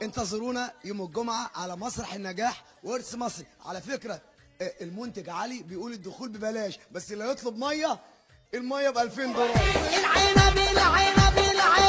انتظرونا يوم الجمعة على مسرح النجاح ورث مصري. على فكرة المنتج علي بيقول الدخول ببلاش، بس اللي هيطلب مية المية ب 2000 دولار. العنب العنب العنب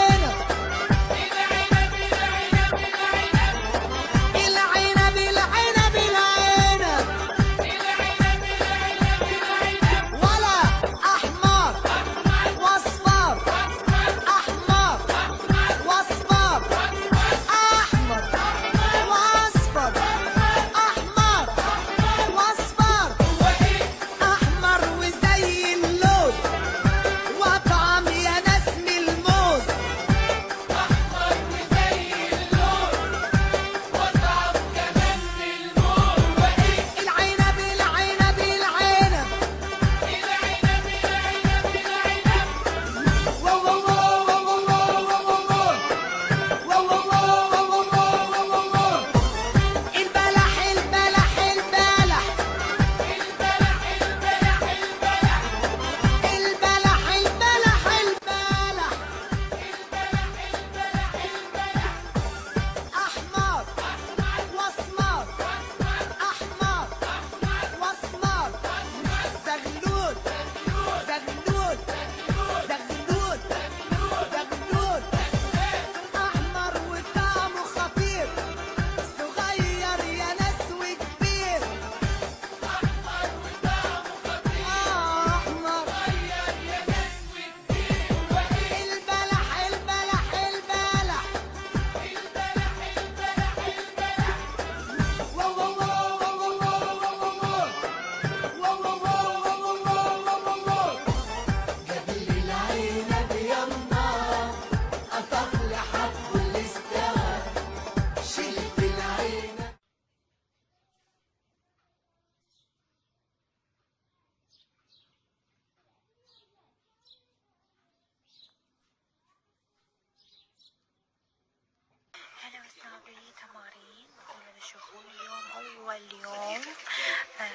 تمارين اللي تشوفون اليوم أول يوم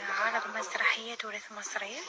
عرض مسرحية ورث مصري.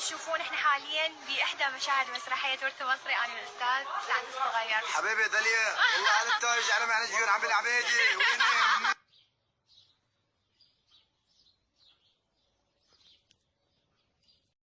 تشوفون احنا حاليا باحدى مشاهد مسرحيه ورث مصري. انا الاستاذ سعد الصغير. حبيبي داليا والله هذا التاج على معنى جيون عبد العبيدي ويني